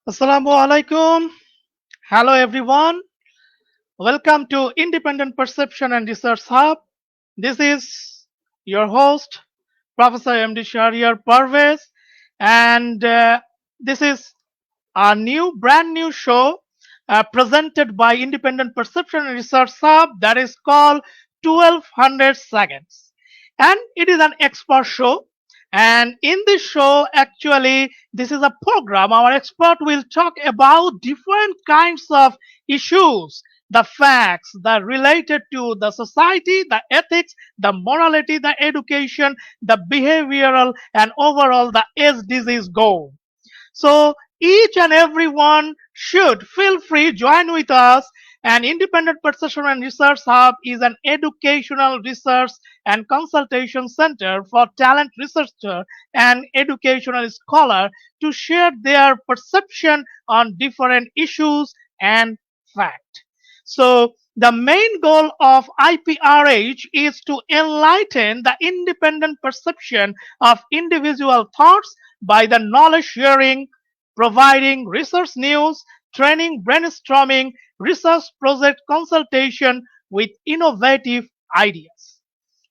Assalamu alaikum. Hello everyone. Welcome to Independent Perception and Research Hub. This is your host, Professor MD Shahriar Parvez, and this is a brand new show presented by Independent Perception and Research Hub that is called 1200 Seconds. And it is an expert show. And in this show, actually, this is a program. Our expert will talk about different kinds of issues, the facts that related to the society, the ethics, the morality, the education, the behavioral, and overall the SDGs goal. So each and everyone should feel free join with us. And Independent Perception and Research Hub is an educational research and consultation center for talent researcher and educational scholar to share their perception on different issues and fact. So the main goal of IPRH is to enlighten the independent perception of individual thoughts by the knowledge sharing, providing research news, training, brainstorming, research project consultation with innovative ideas,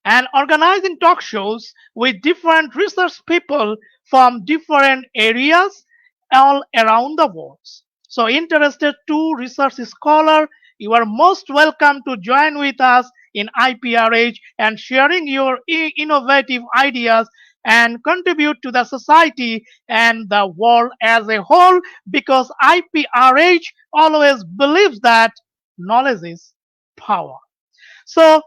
and organizing talk shows with different research people from different areas all around the world. So interested to research scholar, you are most welcome to join with us in IPRH and sharing your innovative ideas and contribute to the society and the world as a whole, because IPRH always believes that knowledge is power. So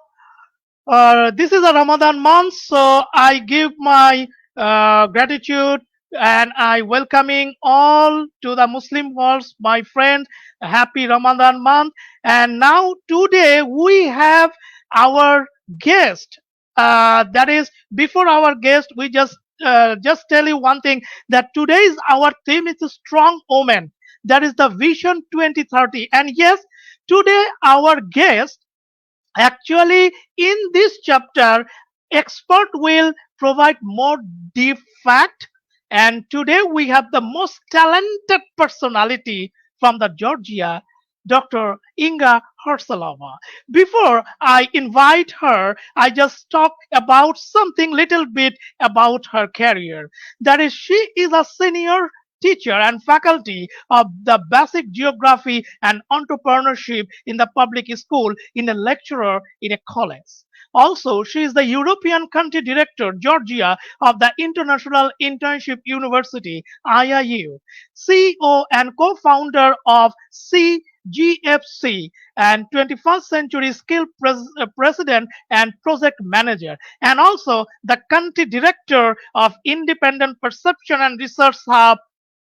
this is a Ramadan month, so I give my gratitude and I welcoming all to the Muslim world, my friends. Happy Ramadan month. And now today we have our guest. That is, before our guest, we just tell you one thing, that today's our theme is a strong woman. That is the Vision 2030. And yes, today our guest, actually, in this chapter, expert will provide more deep fact. And today we have the most talented personality from the Georgia, Dr. Inga Kharchilava. Before I invite her, I just talk about something little bit about her career. That is, she is a senior teacher and faculty of the basic geography and entrepreneurship in the public school, in a lecturer in a college. Also, she is the European Country Director, Georgia, of the International Internship University, IIU, CEO and co-founder of CGFC, and 21st Century Skill President and Project Manager, and also the Country Director of Independent Perception and Research Hub,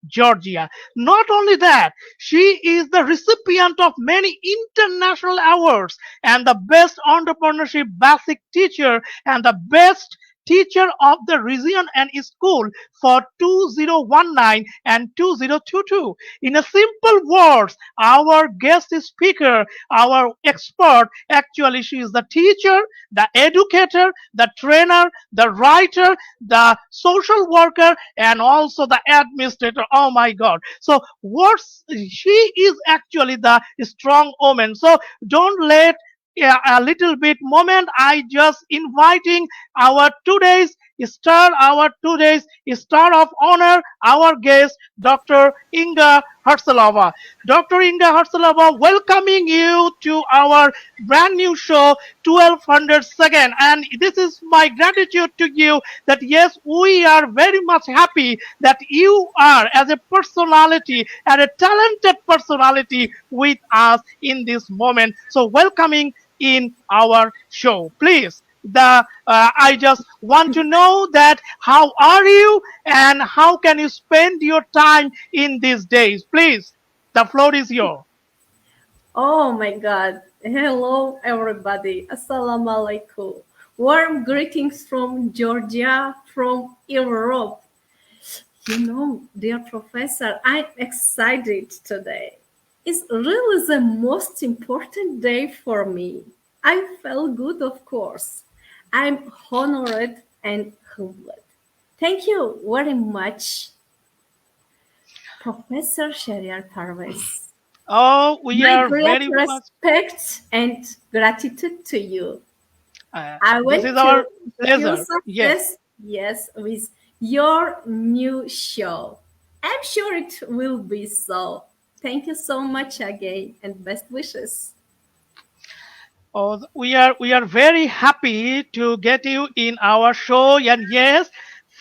Georgia. Not only that, she is the recipient of many international awards and the best entrepreneurship basic teacher and the best teacher of the region and school for 2019 and 2022. In a simple words, our guest speaker, our expert, actually she is the teacher, the educator, the trainer, the writer, the social worker, and also the administrator. Oh my God. So she is actually the strong woman. So don't let a little bit moment. I just inviting our today's star of honor, our guest, Dr. Inga Kharchilava. Dr. Inga Kharchilava, welcoming you to our brand new show, 1200 Second. And this is my gratitude to you that yes, we are very much happy that you are as a personality and a talented personality with us in this moment. So welcoming in our show. Please, I just want to know that how are you and how can you spend your time in these days? Please, the floor is yours. Oh my God. Hello, everybody. Assalamu alaikum. Warm greetings from Georgia, from Europe. Dear professor, I'm excited today. It's really the most important day for me. I feel good, of course. I'm honored and humbled. Thank you very much. Professor Shahriar Parvez. Oh, we My are great very much. respect and gratitude to you. I This want is our to you pleasure. Yes. success, yes, with your new show. I'm sure it will be so. Thank you so much again and best wishes. Oh, we are very happy to get you in our show, and yes,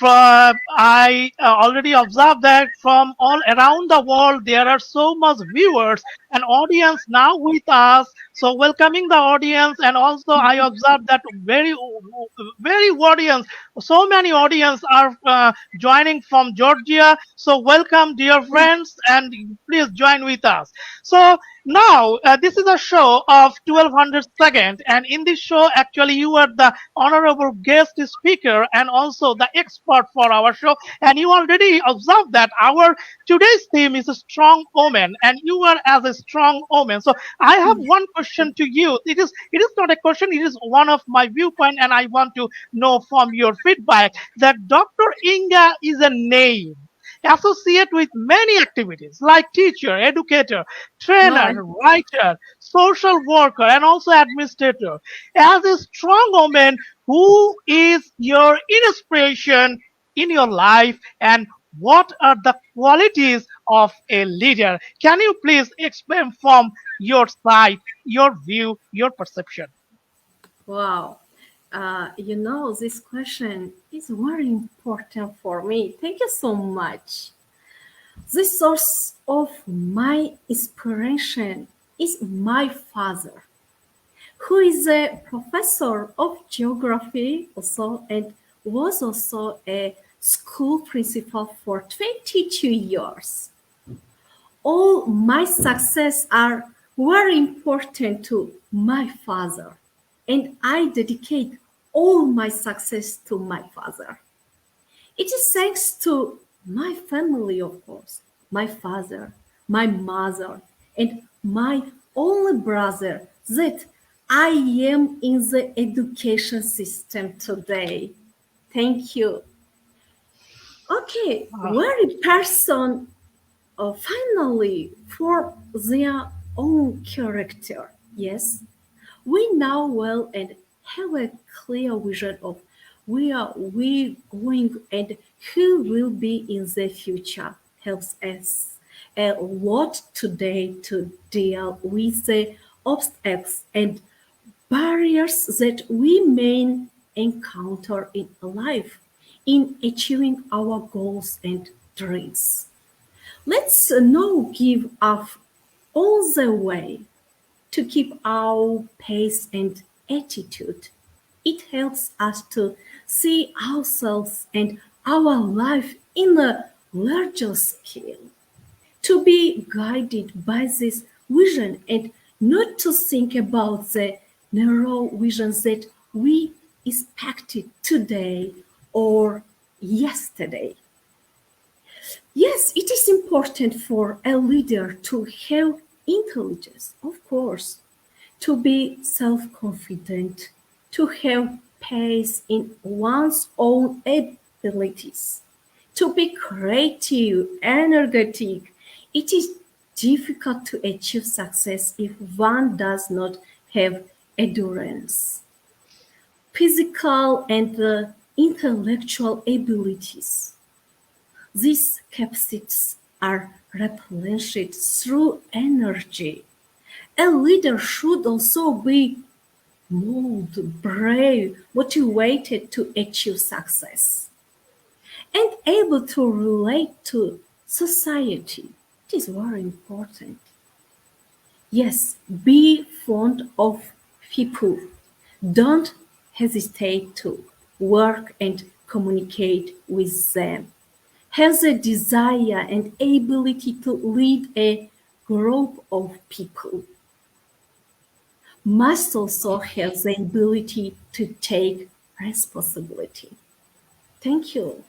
I already observed that from all around the world there are so much viewers and audience now with us. So welcoming the audience, and also I observed that very audience, so many audience are joining from Georgia. So welcome, dear friends, and please join with us. So now, this is a show of 1200 seconds, and in this show, actually, you are the honorable guest speaker and also the expert for our show. And you already observed that our today's theme is a strong woman, and you are as a strong woman. So, I have one question to you. It is not a question; it is one of my viewpoint, and I want to know from your feedback that Dr. Inga is a name associate with many activities like teacher, educator, Right. trainer, writer, social worker, and also administrator. As a strong woman, who is your inspiration in your life, and what are the qualities of a leader? Can you please explain from your side, your view, your perception? Wow. This question is very important for me. Thank you so much. The source of my inspiration is my father, who is a professor of geography also and was also a school principal for 22 years. All my success are very important to my father, and I dedicate all my success to my father. It is thanks to my family, of course, my father, my mother, and my only brother that I am in the education system today. Thank you. Okay, Ah, very person finally for their own character. Yes, we know well and have a clear vision of where we going and who will be in the future helps us a lot today to deal with the obstacles and barriers that we may encounter in life in achieving our goals and dreams. Let's now give up all the way to keep our pace and attitude. It helps us to see ourselves and our life in a larger scale, to be guided by this vision and not to think about the narrow visions that we expected today or yesterday. Yes, it is important for a leader to have intelligence, of course, to be self confident, to have faith in one's own abilities, to be creative, energetic. It is difficult to achieve success if one does not have endurance, physical and intellectual abilities. These capacities are replenished through energy. A leader should also be moved, brave, motivated to achieve success, and able to relate to society. It is very important. Yes, be fond of people. Don't hesitate to work and communicate with them. Has a desire and ability to lead a group of people. Must also have the ability to take responsibility. Thank you.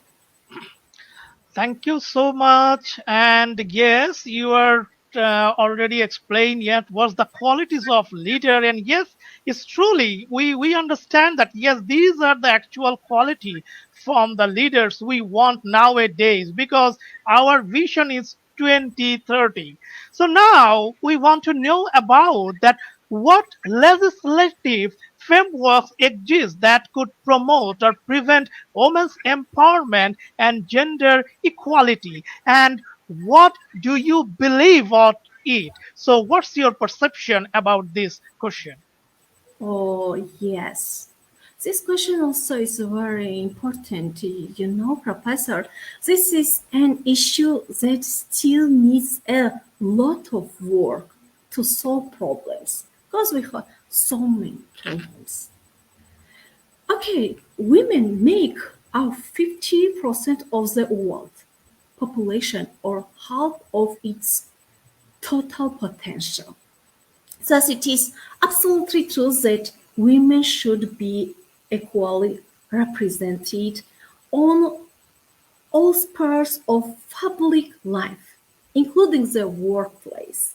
thank you so much. And yes, you are already explained yet what's the qualities of leader. And yes, it's truly we understand that yes, these are the actual quality from the leaders we want nowadays, because our vision is 2030. So now we want to know about that what legislative frameworks exist that could promote or prevent women's empowerment and gender equality, and what do you believe on it? So what's your perception about this question? Oh, yes. This question also is very important, Professor. This is an issue that still needs a lot of work to solve problems because we have so many problems. Okay, women make up 50% of the world population or half of its total potential. Thus, it is absolutely true that women should be equally represented on all spheres of public life, including the workplace.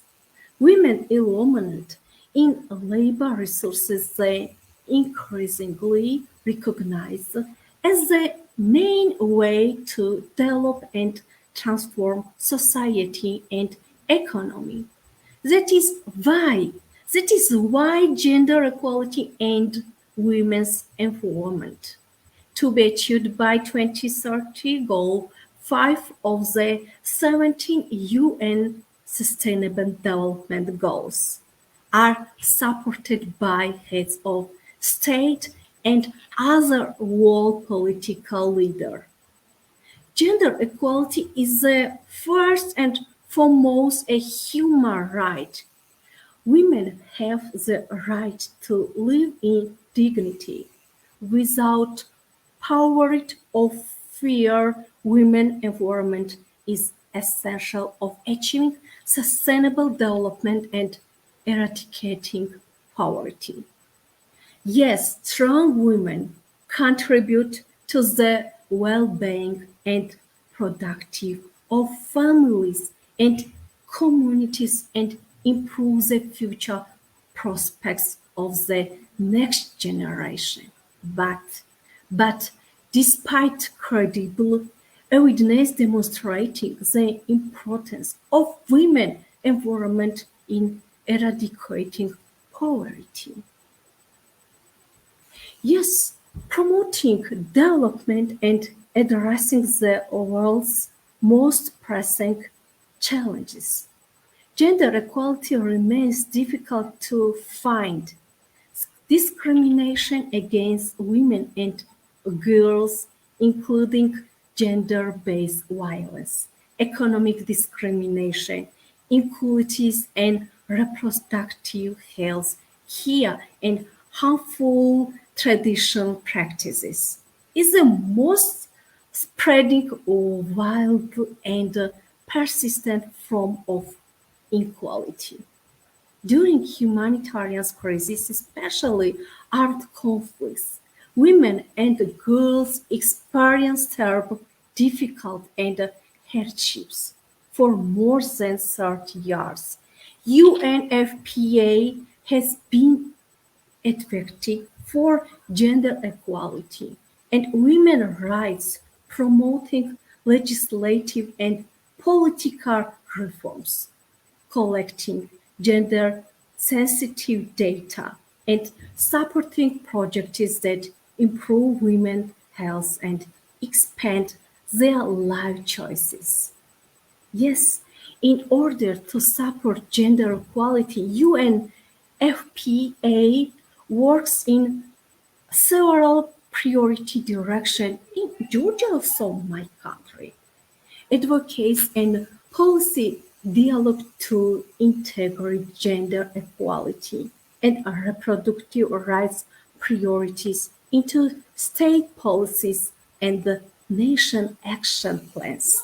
Women involvement in labor resources are increasingly recognized as the main way to develop and transform society and economy. That is why gender equality and women's empowerment to be achieved by 2030 goal 5 of the 17 UN Sustainable Development Goals are supported by heads of state and other world political leaders. Gender equality is the first and foremost a human right. Women have the right to live in dignity without poverty or fear. Women empowerment is essential of achieving sustainable development and eradicating poverty. Yes, strong women contribute to the well-being and productive of families and communities and improve the future prospects of the next generation. But despite credible evidence demonstrating the importance of women empowerment in eradicating poverty. Yes, promoting development and addressing the world's most pressing challenges. Gender equality remains difficult to find. Discrimination against women and girls, including gender-based violence, economic discrimination, inequalities, and reproductive health care, and harmful traditional practices is the most spreading, wild, and persistent form of inequality. During humanitarian crises, especially armed conflicts, women and girls experience terrible difficulties and hardships for more than 30 years. UNFPA has been advocating for gender equality and women's rights, promoting legislative and political reforms, collecting gender-sensitive data, and supporting projects that improve women's health and expand their life choices. Yes, in order to support gender equality, UNFPA works in several priority directions in Georgia, also my country. Advocates and policy dialogue to integrate gender equality and reproductive rights priorities into state policies and the nation action plans.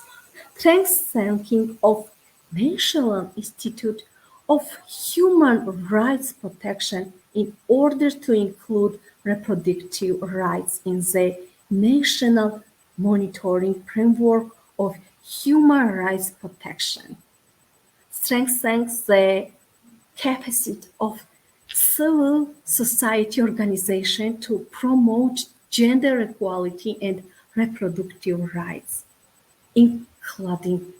Strengthening of National Institute of Human Rights Protection in order to include reproductive rights in the national monitoring framework of human rights protection. Strengthens the capacity of civil society organizations to promote gender equality and reproductive rights, including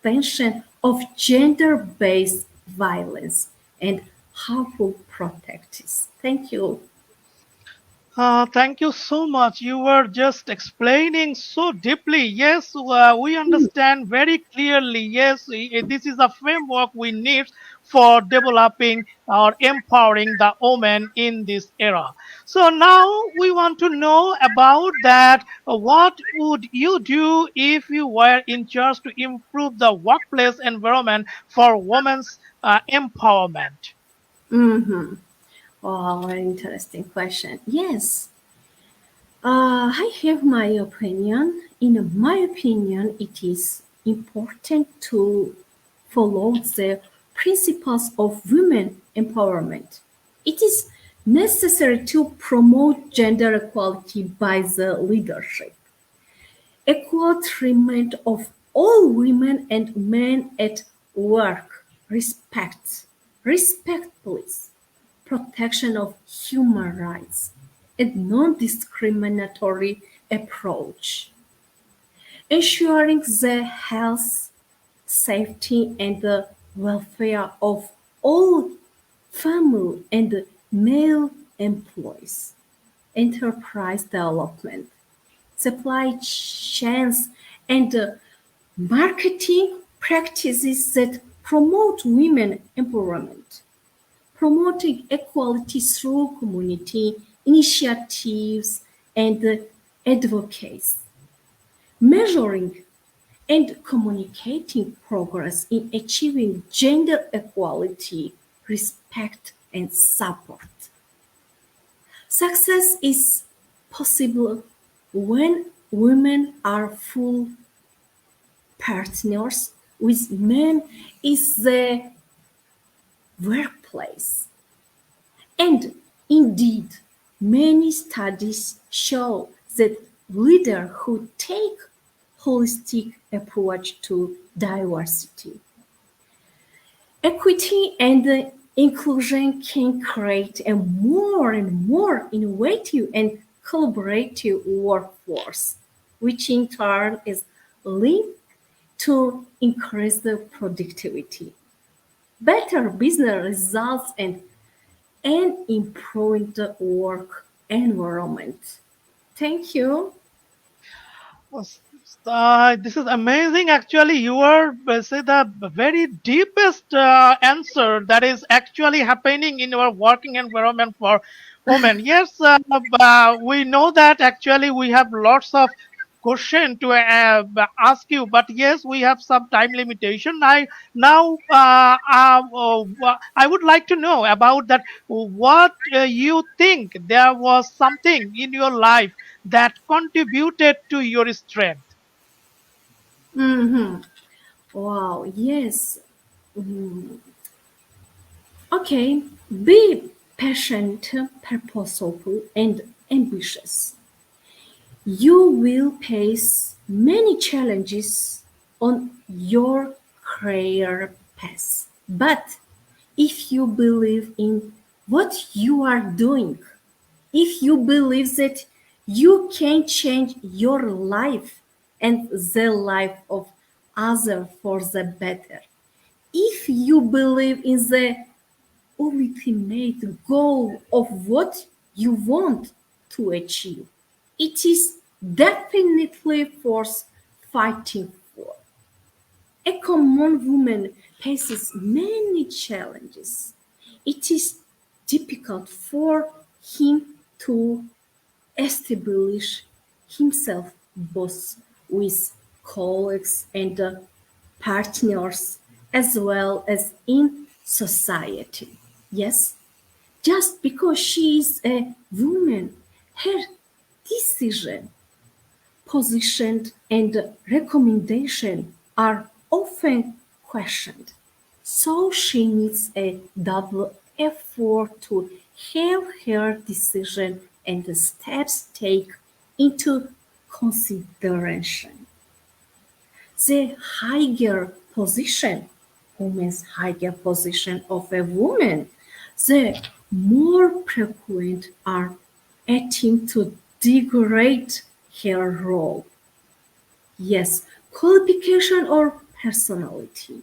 prevention of gender-based violence and harmful practices. Thank you. Thank you so much. You were just explaining so deeply. Yes, we understand very clearly. Yes, this is a framework we need for developing or empowering the women in this era. So now we want to know about that. What would you do if you were in charge to improve the workplace environment for women's empowerment? Mm-hmm. Oh, very interesting question. Yes, I have my opinion. In my opinion, it is important to follow the principles of women empowerment. It is necessary to promote gender equality by the leadership, equal treatment of all women and men at work, respect, please, protection of human rights, and non-discriminatory approach, ensuring the health, safety, and the welfare of all female and male employees, enterprise development, supply chains, and marketing practices that promote women empowerment, promoting equality through community initiatives and advocacy, measuring and communicating progress in achieving gender equality, respect, and support. Success is possible when women are full partners with men in the workplace. And indeed, many studies show that leaders who take holistic approach to diversity, equity, and inclusion can create a more and more innovative and collaborative workforce, which in turn is linked to increase the productivity, better business results, and improving the work environment. Thank you. This is amazing. Actually, you are say the very deepest answer that is actually happening in our working environment for women. Yes, we know that actually we have lots of question to ask you, but yes, we have some time limitation. I would like to know about that. What you think there was something in your life that contributed to your strength? Mhm. Wow, yes. Mm, Okay, be patient, purposeful, and ambitious. You will face many challenges on your career path. But if you believe in what you are doing, if you believe that you can change your life and the life of others for the better, if you believe in the ultimate goal of what you want to achieve, it is definitely worth fighting for. A common woman faces many challenges. It is difficult for him to establish himself both with colleagues and partners as well as in society. Yes, just because she is a woman, her decision, position, and recommendation are often questioned. So she needs a double effort to have her decision and the steps taken into consideration. The higher position, woman's higher position of a woman, the more frequent are attempts to degrade her role. Yes, qualification or personality.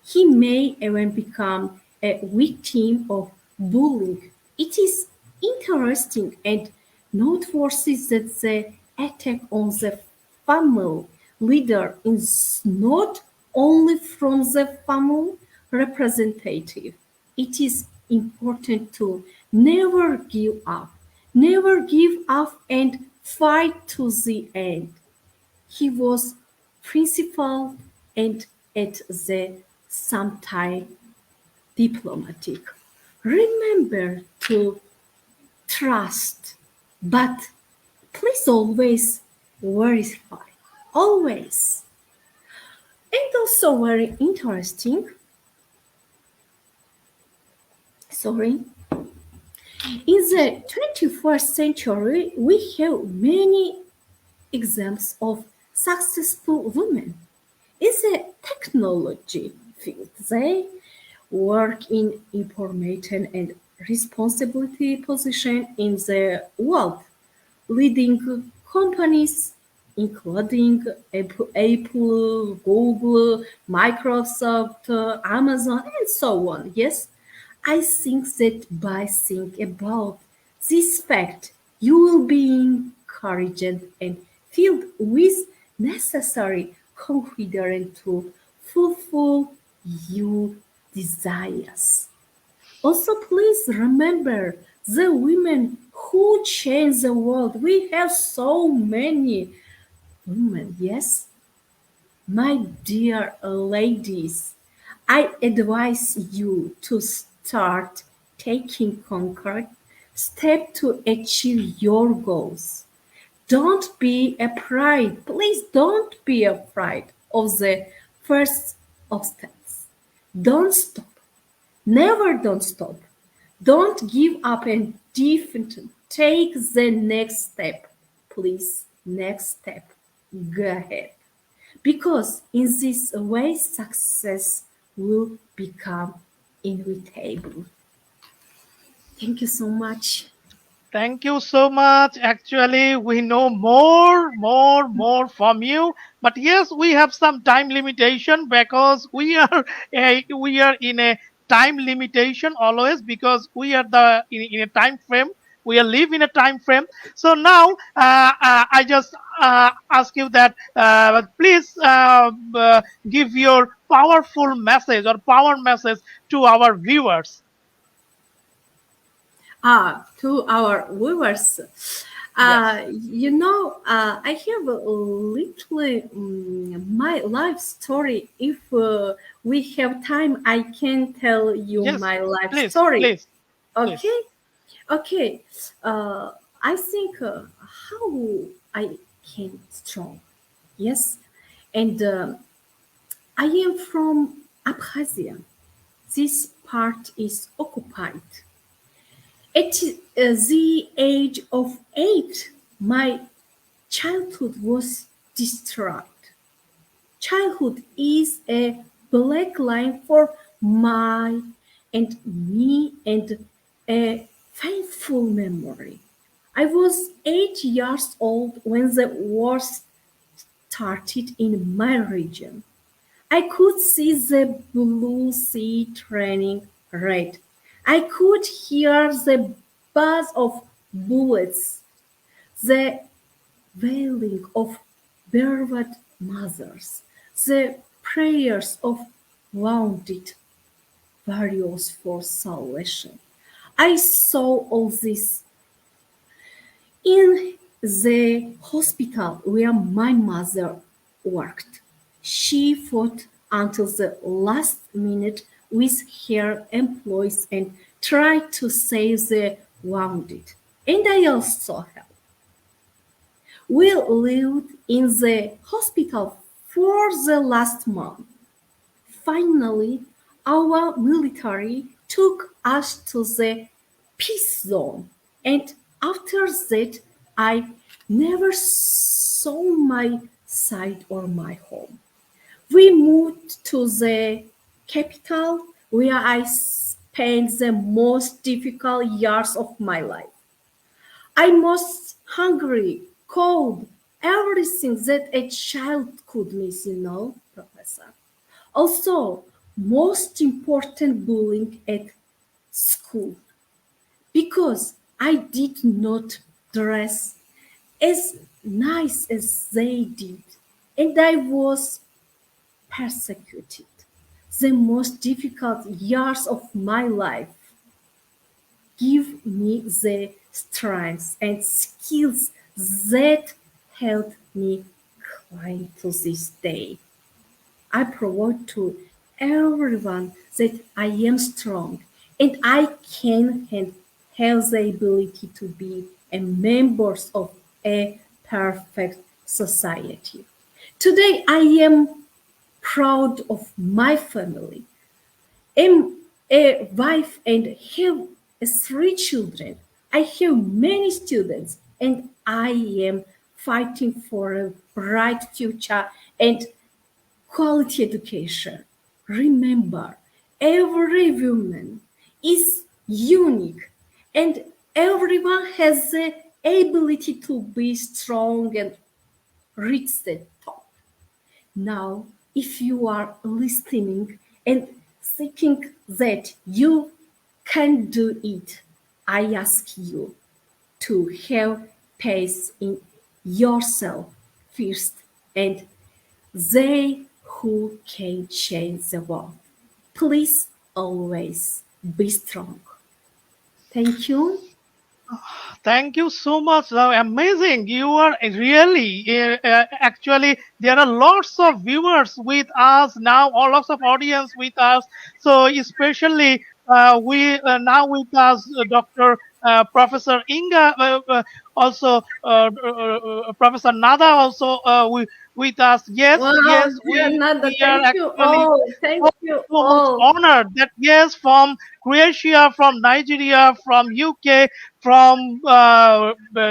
He may even become a victim of bullying. It is interesting and noteworthy that the attack on the family leader is not only from the family representative. It is important to never give up and fight to the end. He was principled and at the same time diplomatic. Remember to trust, but please always verify. Always. And also very interesting. In the 21st century, we have many examples of successful women. In the technology field, they work in information and responsibility position in the world, leading companies including Apple, Google, Microsoft, Amazon, and so on. Yes, I think that by thinking about this fact, you will be encouraged and filled with necessary confidence to fulfill your desires. Also, please remember the women who change the world. We have so many women, yes? My dear ladies, I advise you to start taking concrete steps to achieve your goals. Don't be afraid. Please don't be afraid of the first obstacles. Don't stop. Never don't stop. Don't give up and definitely take the next step. Please, next step. Go ahead. Because in this way, success will become inevitable. Thank you so much. Thank you so much. Actually, we know more from you. But yes, we have some time limitation because we are in a time limitation always because we are in a time frame. We are live in a time frame. So now I just ask you that please give your powerful message or power message to our viewers. To our viewers, Yes. I have a little my life story. If we have time, I can tell you Yes. my life Please. story. Please. Please. Okay, okay. I think how I came strong. Yes, and I am from Abkhazia. This part is occupied. At the age of 8, my childhood was destroyed. Childhood is a black line for my and me and a painful memory. I was 8 years old when the war started in my region. I could see the blue sea turning red. I could hear the buzz of bullets, the wailing of bereaved mothers, the prayers of wounded warriors for salvation. I saw all this in the hospital where my mother worked. She fought until the last minute with her employees and tried to save the wounded. And I also helped. We lived in the hospital for the last month. Finally, our military took us to the peace zone, and after that, I never saw my side or my home. We moved to the capital where I spent the most difficult years of my life. I was hungry, cold, everything that a child could miss, Professor. Also, most important bullying at school, because I did not dress as nice as they did, and I was persecuted. The most difficult years of my life give me the strength and skills that help me climb to this day. I prove to everyone that I am strong and I can and have the ability to be a member of a perfect society. Today I am proud of my family. I'm a wife and have three children. I have many students and I am fighting for a bright future and quality education. Remember, every woman is unique and everyone has the ability to be strong and reach the top. Now, if you are listening and thinking that you can do it, I ask you to have faith in yourself first and they who can change the world. Please always be strong. Thank you. Thank you so much. Amazing. You are really, actually, there are lots of viewers with us now, or lots of audience with us. So especially we now with us, Dr. Professor Inga, also Professor Nada also with us. Yes, Wow, yes, dear Nada, we are thank you actually all. Thank you so much all. honored that yes, from Croatia, from Nigeria, from UK, from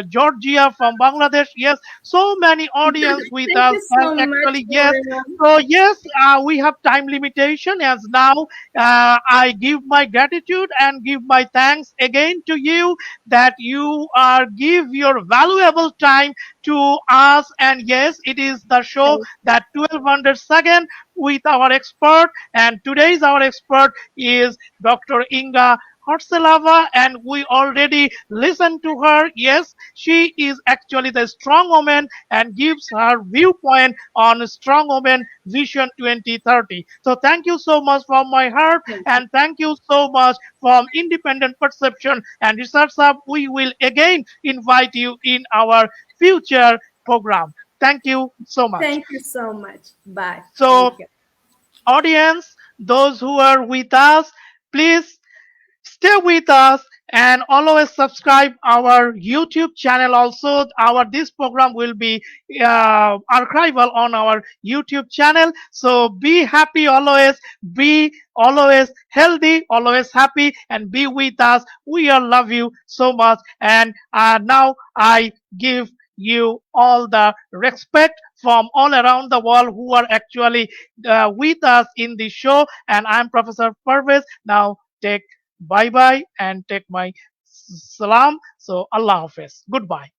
Georgia, from Bangladesh. Yes, so many audience with Thank us. you And so much, actually, yes. everyone. So yes, we have time limitation. As now, I give my gratitude and give my thanks again to you that you are give your valuable time to us. And yes, it is the show Thank that 1200 second with our expert. And today's our expert is Dr. Inga. Kharchilava, and we already listened to her. Yes, she is actually the strong woman and gives her viewpoint on strong woman vision 2030. So thank you so much from my heart, you. and thank you so much from Independent Perception and Research Hub. We will again invite you in our future program. Thank you so much. Thank you so much. Bye. Thank So you. audience, those who are with us, please stay with us and always subscribe our YouTube channel. Also, our this program will be archival on our YouTube channel. So be happy always, be always healthy, always happy, and be with us. We all love you so much. And now I give you all the respect from all around the world who are actually with us in the show. And I'm Professor Parvez. Now take bye bye and take my salam. So Allah Hafiz. Goodbye.